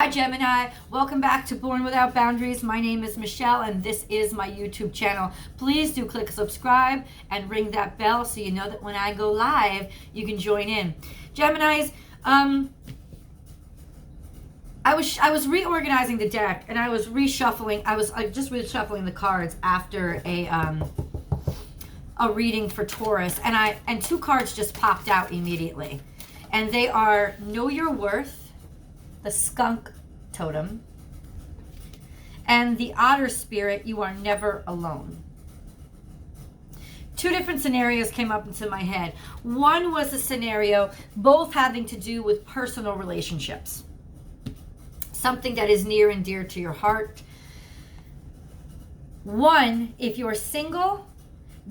Hi Gemini, welcome back to Born Without Boundaries. My name is Michelle and this is my YouTube channel. Please do click subscribe and ring that bell so you know that when I go live, you can join in. Geminis, I was reorganizing the deck and I was reshuffling. I was just reshuffling the cards after a reading for Taurus, and two cards just popped out immediately. And they are Know Your Worth, the skunk totem, and the otter spirit, you are never alone. Two different scenarios came up into my head. One was a scenario both having to do with personal relationships, something that is near and dear to your heart. One, if you're single,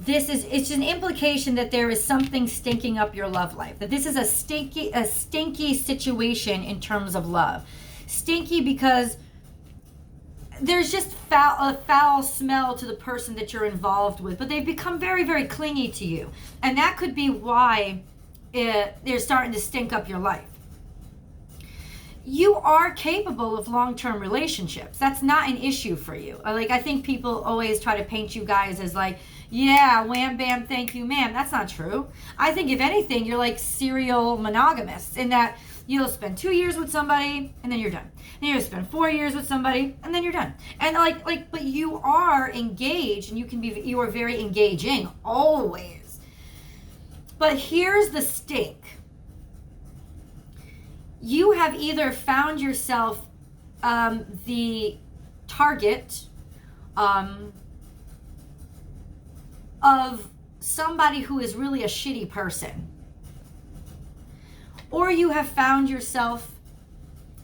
it's an implication that there is something stinking up your love life, that this is a stinky situation in terms of love. Stinky because there's just a foul smell to the person that you're involved with, but they've become very, very clingy to you. And that could be why they're starting to stink up your life. You are capable of long-term relationships. That's not an issue for you. I think people always try to paint you guys as like, yeah, wham, bam, thank you, ma'am. That's not true. I think if anything, you're like serial monogamous in that you'll spend 2 years with somebody and then you're done. Then you'll spend 4 years with somebody and then you're done. And but you are engaged and you are very engaging always. But here's the stink. You have either found yourself the target of somebody who is really a shitty person, or you have found yourself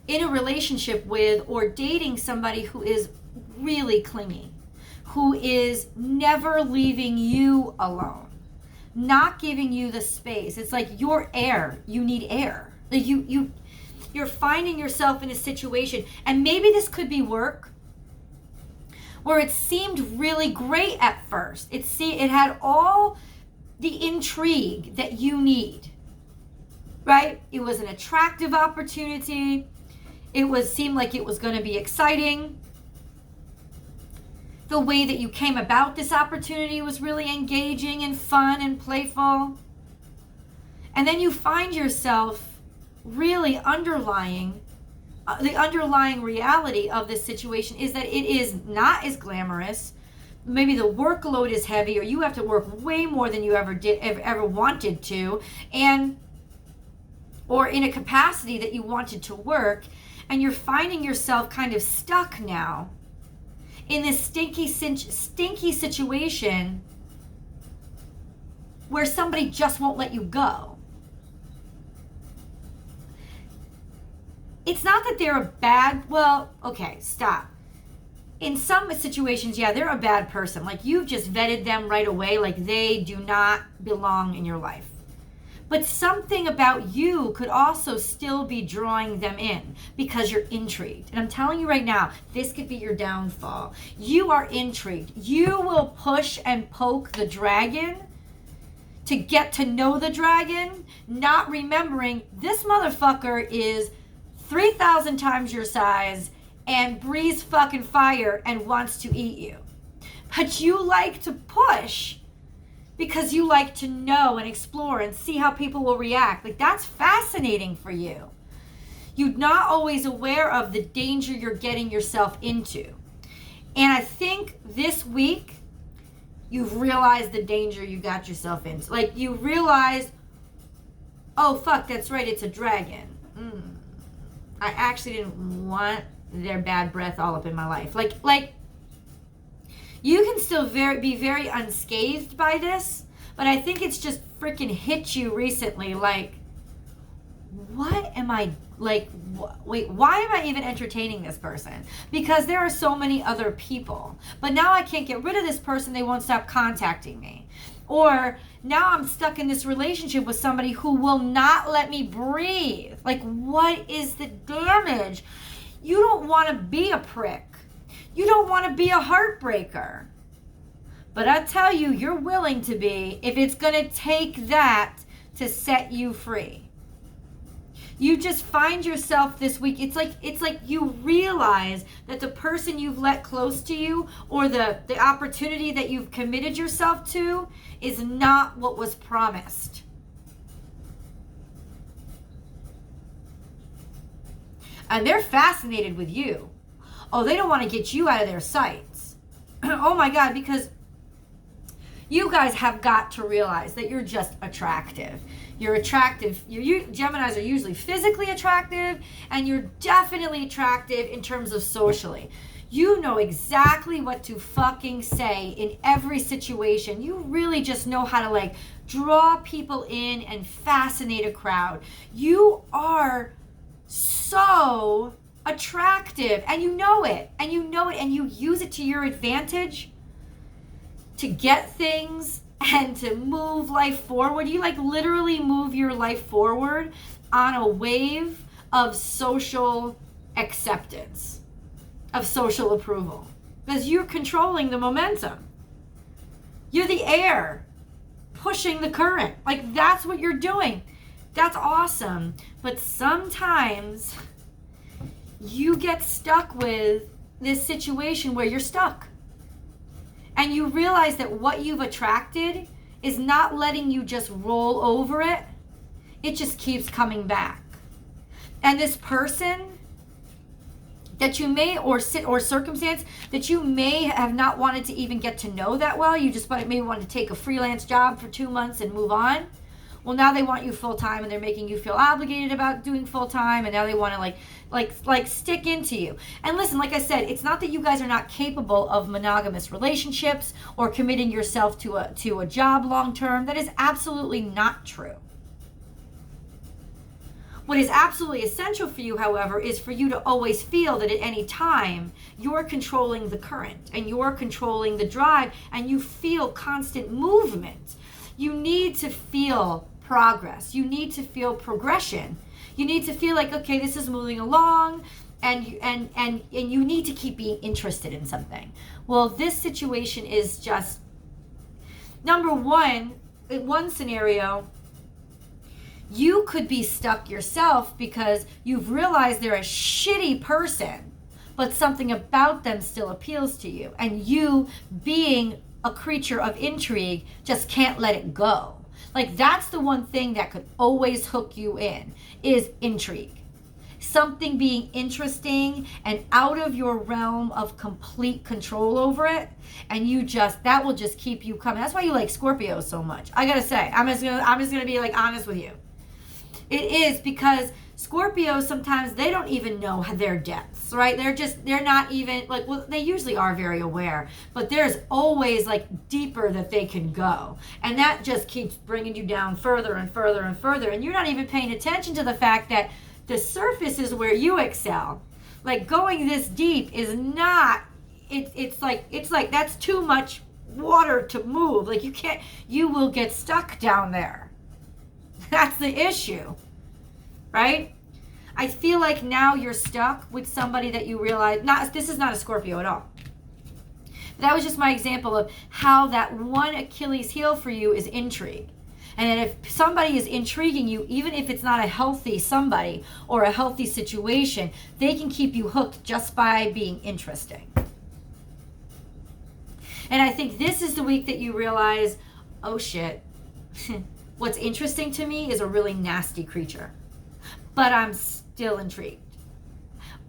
in a relationship with or dating somebody who is really clingy, who is never leaving you alone, not giving you the space. It's like you're air. You need air. Like you're finding yourself in a situation, and maybe this could be work, where it seemed really great at first. It had all the intrigue that you need, right? It was an attractive opportunity. Seemed like it was going to be exciting. The way that you came about this opportunity was really engaging and fun and playful. And then you find yourself really the underlying reality of this situation is that it is not as glamorous. Maybe the workload is heavy, or you have to work way more than you ever wanted to, or in a capacity that you wanted to work, and you're finding yourself kind of stuck now in this stinky situation where somebody just won't let you go. It's not that they're a bad, okay, stop. In some situations, yeah, they're a bad person. Like, you've just vetted them right away, like they do not belong in your life. But something about you could also still be drawing them in because you're intrigued. And I'm telling you right now, this could be your downfall. You are intrigued. You will push and poke the dragon to get to know the dragon, not remembering this motherfucker is 3,000 times your size and breathes fucking fire and wants to eat you. But you like to push because you like to know and explore and see how people will react. Like, that's fascinating for you. You're not always aware of the danger you're getting yourself into. And I think this week, you've realized the danger you got yourself into. Like, you realized, oh, fuck, that's right, it's a dragon. I actually didn't want their bad breath all up in my life. Like you can still be very unscathed by this, but I think it's just freaking hit you recently. Like, what am I, wait, why am I even entertaining this person? Because there are so many other people. But now I can't get rid of this person. They won't stop contacting me. Or now I'm stuck in this relationship with somebody who will not let me breathe. Like, what is the damage? You don't want to be a prick. You don't want to be a heartbreaker. But I tell you, you're willing to be if it's going to take that to set you free. You just find yourself this week, it's like you realize that the person you've let close to you, or the opportunity that you've committed yourself to, is not what was promised. And they're fascinated with you. Oh, they don't want to get you out of their sights. Oh my God, because you guys have got to realize that you're just attractive. You're attractive. Geminis are usually physically attractive, and you're definitely attractive in terms of socially. You know exactly what to fucking say in every situation. You really just know how to like draw people in and fascinate a crowd. You are so attractive, and you know it, and you use it to your advantage to get things and to move life forward. You like literally move your life forward on a wave of social acceptance, of social approval, because you're controlling the momentum. You're the air pushing the current. Like, that's what you're doing. That's awesome. But sometimes you get stuck with this situation where you're stuck. And you realize that what you've attracted is not letting you just roll over it. It just keeps coming back. And this person that you may, or circumstance that you may have not wanted to even get to know that well, you just maybe wanted to take a freelance job for 2 months and move on. Well, now they want you full time, and they're making you feel obligated about doing full time, and now they want to like stick into you. And listen, like I said, it's not that you guys are not capable of monogamous relationships or committing yourself to a job long term. That is absolutely not true. What is absolutely essential for you, however, is for you to always feel that at any time you're controlling the current and you're controlling the drive, and you feel constant movement. You need to feel progress. You need to feel progression. You need to feel like, okay, this is moving along, and you need to keep being interested in something. Well, this situation is just, number one, in one scenario, you could be stuck yourself because you've realized they're a shitty person, but something about them still appeals to you, and you, being a creature of intrigue, just can't let it go. Like, that's the one thing that could always hook you in, is intrigue. Something being interesting and out of your realm of complete control over it, and that will just keep you coming. That's why you like Scorpios so much. I gotta say, I'm just gonna be like honest with you. It is because Scorpios, sometimes they don't even know their depths, right? They're not even like, well, they usually are very aware, but there's always like deeper that they can go. And that just keeps bringing you down further and further and further. And you're not even paying attention to the fact that the surface is where you excel. Like, going this deep is not, it's like that's too much water to move. Like, you will get stuck down there. That's the issue, right? I feel like now you're stuck with somebody that you realize, this is not a Scorpio at all. That was just my example of how that one Achilles heel for you is intrigue. And then if somebody is intriguing you, even if it's not a healthy somebody or a healthy situation, they can keep you hooked just by being interesting. And I think this is the week that you realize, oh shit, what's interesting to me is a really nasty creature. But I'm still intrigued.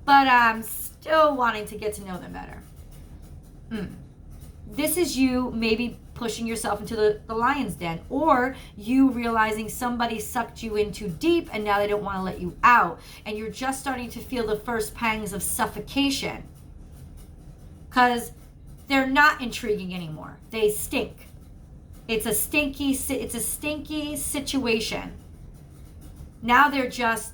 But I'm still wanting to get to know them better. This is you maybe pushing yourself into the lion's den, or you realizing somebody sucked you in too deep and now they don't want to let you out, and you're just starting to feel the first pangs of suffocation because they're not intriguing anymore. They stink. It's a stinky situation. Now they're just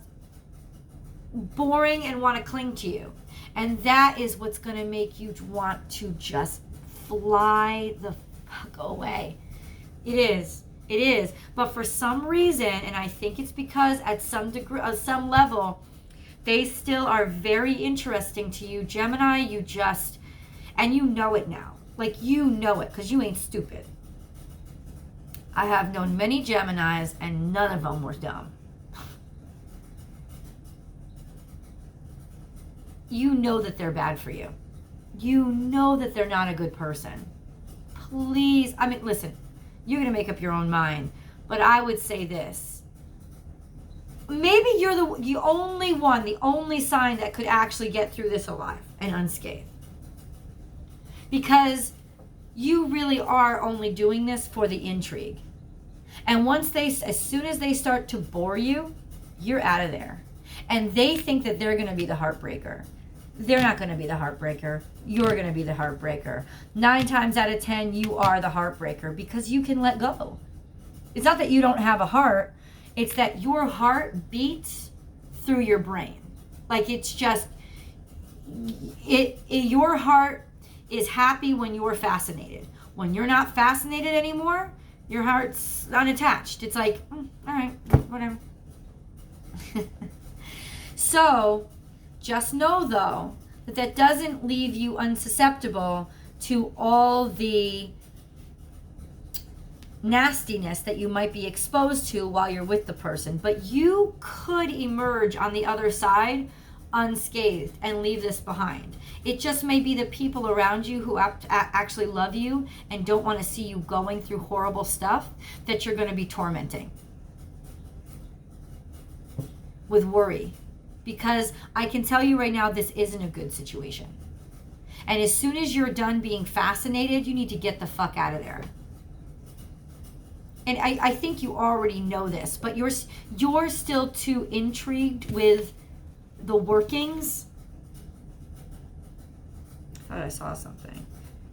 boring and want to cling to you. And that is what's going to make you want to just fly the fuck away. It is. But for some reason, and I think it's because at some degree, at some level, they still are very interesting to you, Gemini. And you know it now. Like, you know it because you ain't stupid. I have known many Geminis and none of them were dumb. you know that they're bad for you. You know that they're not a good person. Please, I mean, listen, you're going to make up your own mind, but I would say this. Maybe you're the only one, the only sign that could actually get through this alive and unscathed. Because you really are only doing this for the intrigue. And as soon as they start to bore you, you're out of there. And they think that they're going to be the heartbreaker. They're not going to be the heartbreaker. You're going to be the heartbreaker. 9 times out of 10, you are the heartbreaker because you can let go. It's not that you don't have a heart. It's that your heart beats through your brain. Like it's just, your heart is happy when you're fascinated. When you're not fascinated anymore, your heart's unattached. It's like, all right, whatever. So, just know though, that doesn't leave you unsusceptible to all the nastiness that you might be exposed to while you're with the person. But you could emerge on the other side unscathed and leave this behind. It just may be the people around you who actually love you and don't want to see you going through horrible stuff that you're going to be tormenting with worry. Because I can tell you right now, this isn't a good situation. And as soon as you're done being fascinated, you need to get the fuck out of there. And I think you already know this, but you're still too intrigued with the workings. I thought I saw something.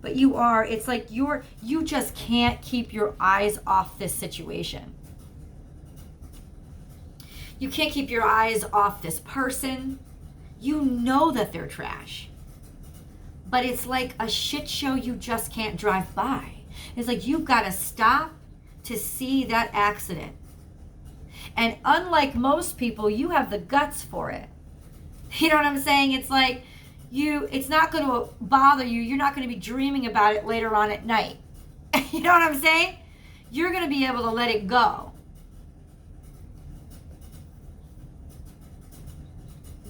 But it's like you just can't keep your eyes off this situation. You can't keep your eyes off this person. You know that they're trash. But it's like a shit show you just can't drive by. It's like you've got to stop to see that accident. And unlike most people, you have the guts for it. You know what I'm saying? It's like it's not going to bother you. You're not going to be dreaming about it later on at night. You know what I'm saying? You're going to be able to let it go.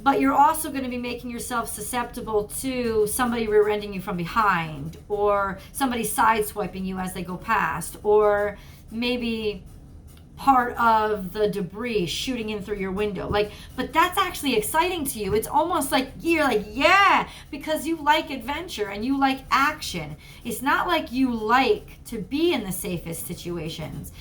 But you're also going to be making yourself susceptible to somebody rear-ending you from behind, or somebody sideswiping you as they go past, or maybe part of the debris shooting in through your window. But that's actually exciting to you. It's almost like you're like, yeah, because you like adventure and you like action. It's not like you like to be in the safest situations.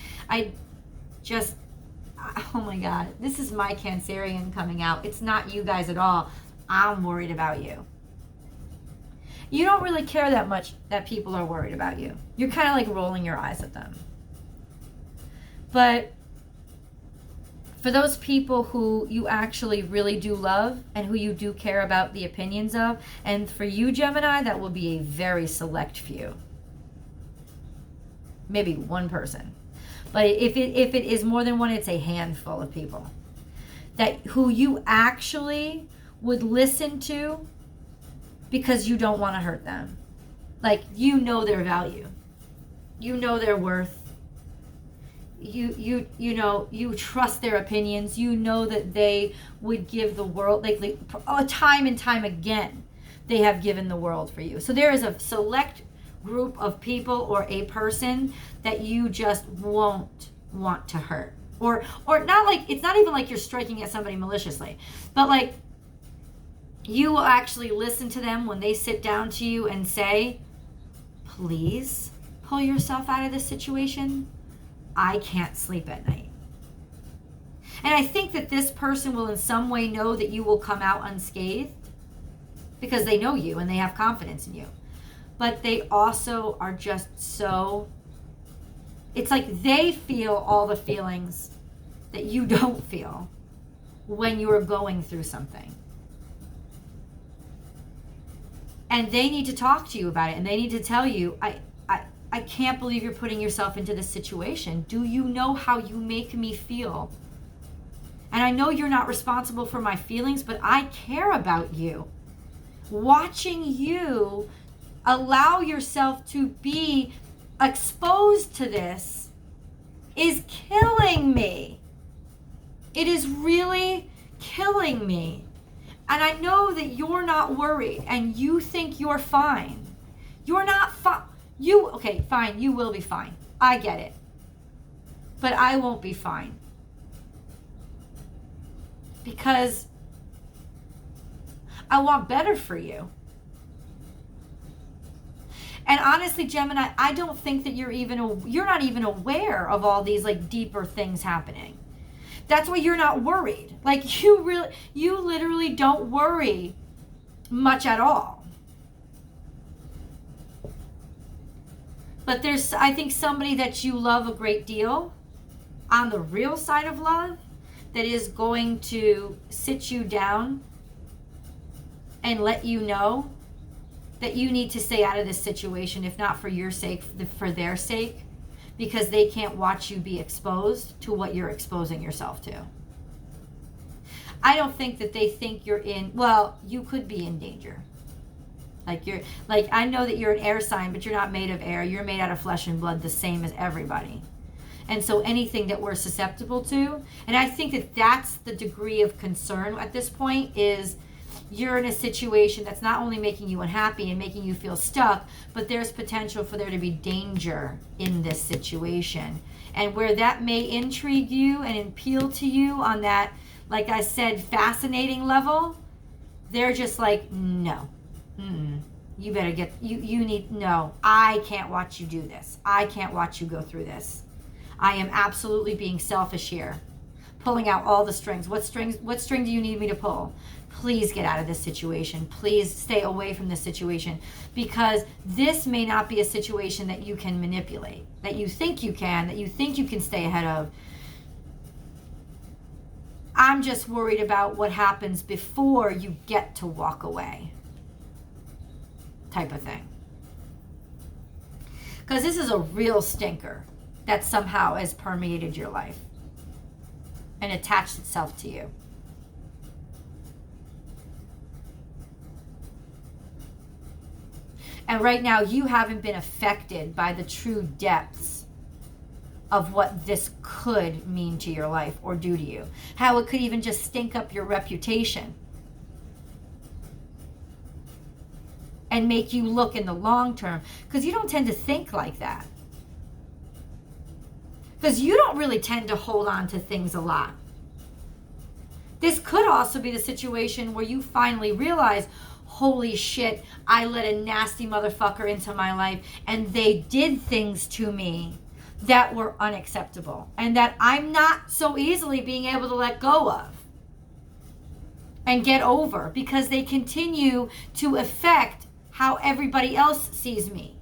Oh my God, this is my Cancerian coming out. It's not you guys at all. I'm worried about you. You don't really care that much that people are worried about you. You're kind of like rolling your eyes at them. But for those people who you actually really do love and who you do care about the opinions of, and for you, Gemini, that will be a very select few. Maybe one person. But if it is more than one, it's a handful of people who you actually would listen to because you don't want to hurt them. Like, you know their value. You know their worth. You know, you trust their opinions. You know that they would give the world, time and time again, they have given the world for you. So there is a select group of people or a person that you just won't want to hurt, or not. Like, it's not even like you're striking at somebody maliciously, but like, you will actually listen to them when they sit down to you and say, please pull yourself out of this situation. I can't sleep at night. And I think that this person will in some way know that you will come out unscathed because they know you and they have confidence in you. But they also are just so, it's like they feel all the feelings that you don't feel when you're going through something. And they need to talk to you about it, and they need to tell you, I can't believe you're putting yourself into this situation. Do you know how you make me feel? And I know you're not responsible for my feelings, but I care about you. Watching you allow yourself to be exposed to this is killing me. It is really killing me. And I know that you're not worried and you think you're fine. You're not fine. Okay, fine, you will be fine. I get it. But I won't be fine. Because I want better for you. And honestly, Gemini, I don't think that you're not even aware of all these like deeper things happening. That's why you're not worried. Like you literally don't worry much at all. But there's, I think, somebody that you love a great deal on the real side of love that is going to sit you down and let you know that you need to stay out of this situation, if not for your sake, for their sake, because they can't watch you be exposed to what you're exposing yourself to. I don't think that they think you're in, well, you could be in danger. I know that you're an air sign, but you're not made of air. You're made out of flesh and blood, the same as everybody. And so anything that we're susceptible to, and I think that that's the degree of concern at this point, is you're in a situation that's not only making you unhappy and making you feel stuck, but there's potential for there to be danger in this situation. And where that may intrigue you and appeal to you on that, like I said, fascinating level, they're just like, no. You better no, I can't watch you do this. I can't watch you go through this. I am absolutely being selfish here. Pulling out all the strings. What string do you need me to pull? Please get out of this situation. Please stay away from this situation, because this may not be a situation that you can manipulate, that you think you can stay ahead of. I'm just worried about what happens before you get to walk away, type of thing. Because this is a real stinker that somehow has permeated your life and attached itself to you. And right now, you haven't been affected by the true depths of what this could mean to your life or do to you. How it could even just stink up your reputation and make you look in the long term. Because you don't tend to think like that. Because you don't really tend to hold on to things a lot. This could also be the situation where you finally realize, holy shit, I let a nasty motherfucker into my life and they did things to me that were unacceptable and that I'm not so easily being able to let go of and get over, because they continue to affect how everybody else sees me.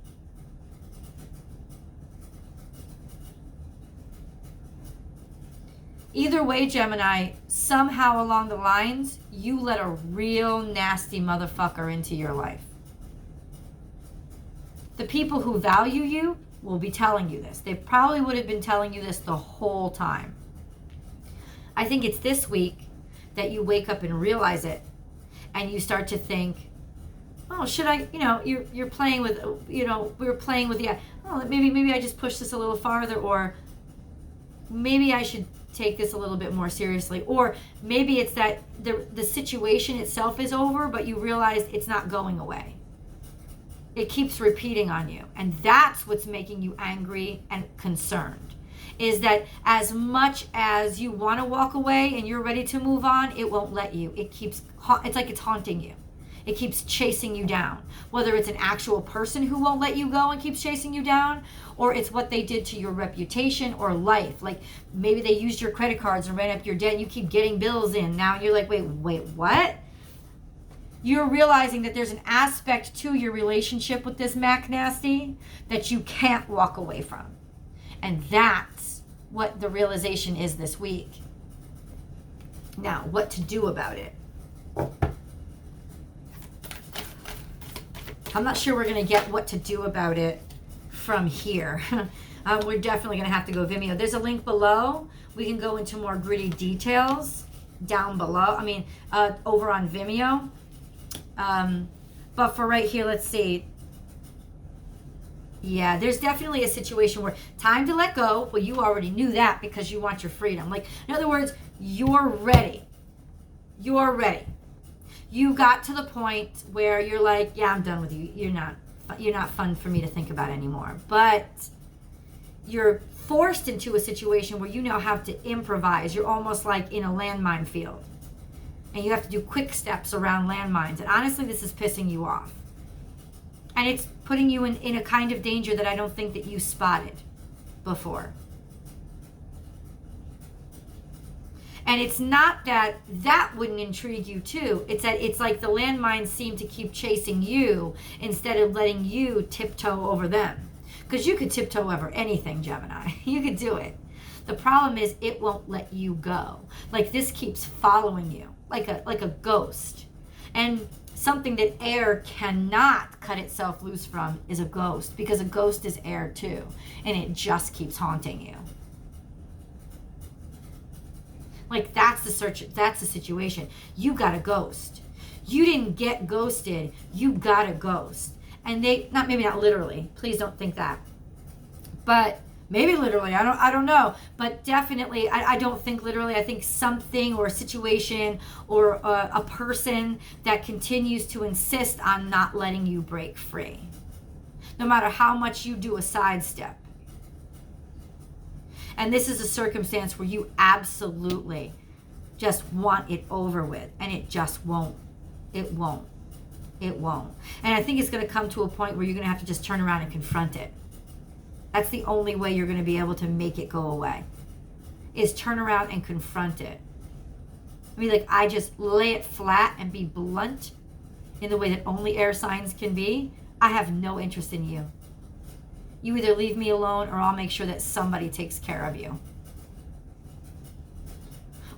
Either way, Gemini, somehow along the lines, you let a real nasty motherfucker into your life. The people who value you will be telling you this. They probably would have been telling you this the whole time. I think it's this week that you wake up and realize it, and you start to think, oh, should I, you're playing with, we were playing with the, oh, maybe I just push this a little farther, or maybe I should take this a little bit more seriously. Or maybe it's that the situation itself is over, but you realize it's not going away. It keeps repeating on you. And that's what's making you angry and concerned, is that as much as you want to walk away and you're ready to move on, it won't let you. It's like it's haunting you. It keeps chasing you down. Whether it's an actual person who won't let you go and keeps chasing you down, or it's what they did to your reputation or life. Like maybe they used your credit cards and ran up your debt and you keep getting bills in. Now you're like, wait, what? You're realizing that there's an aspect to your relationship with this Mac Nasty that you can't walk away from. And that's what the realization is this week. Now, what to do about it? I'm not sure we're going to get what to do about it from here. We're definitely going to have to go Vimeo. There's a link below. We can go into more gritty details down below. Over on Vimeo. But for right here, let's see. Yeah, there's definitely a situation where time to let go. Well, you already knew that because you want your freedom. Like, in other words, you're ready. You're ready. you got to the point where you're like, yeah, I'm done with you. You're not fun for me to think about anymore. But you're forced into a situation where you now have to improvise. You're almost like in a landmine field. And you have to do quick steps around landmines. And honestly, this is pissing you off. And it's putting you in a kind of danger that I don't think that you spotted before. And it's not that that wouldn't intrigue you too. It's that it's like the landmines seem to keep chasing you instead of letting you tiptoe over them. Because you could tiptoe over anything, Gemini. You could do it. The problem is it won't let you go. Like this keeps following you, like a ghost. And something that air cannot cut itself loose from is a ghost, because a ghost is air too, and it just keeps haunting you. Like that's the situation. You got a ghost. You didn't get ghosted. You got a ghost. And maybe not literally. Please don't think that. But maybe literally. I don't know. But definitely, I don't think literally. I think something or a situation or a person that continues to insist on not letting you break free. No matter how much you do a sidestep. And this is a circumstance where you absolutely just want it over with. And it just won't. It won't. It won't. And I think it's going to come to a point where you're going to have to just turn around and confront it. That's the only way you're going to be able to make it go away. Is turn around and confront it. I mean, like, I just lay it flat and be blunt in the way that only air signs can be. I have no interest in you. You either leave me alone or I'll make sure that somebody takes care of you.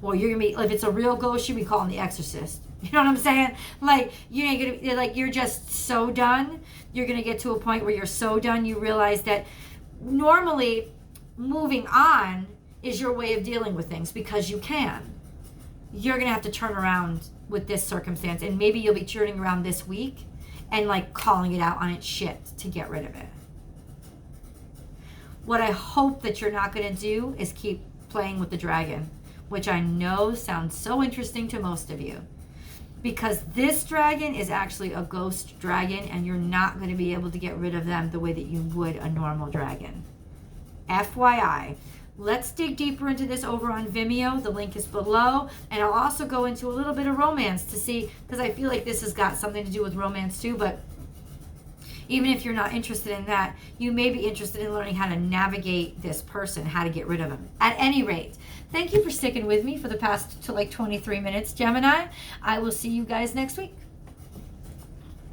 Or you're gonna be, if it's a real ghost, you'll be calling the exorcist. You know what I'm saying? Like, you're just so done. You're gonna get to a point where you're so done, you realize that normally moving on is your way of dealing with things because you can. You're gonna have to turn around with this circumstance, and maybe you'll be turning around this week and like calling it out on its shit to get rid of it. What I hope that you're not going to do is keep playing with the dragon, which I know sounds so interesting to most of you. Because this dragon is actually a ghost dragon, and you're not going to be able to get rid of them the way that you would a normal dragon. FYI. Let's dig deeper into this over on Vimeo. The link is below. And I'll also go into a little bit of romance to see, because I feel like this has got something to do with romance too, but even if you're not interested in that, you may be interested in learning how to navigate this person, how to get rid of them. At any rate, thank you for sticking with me for the past 23 minutes, Gemini. I will see you guys next week.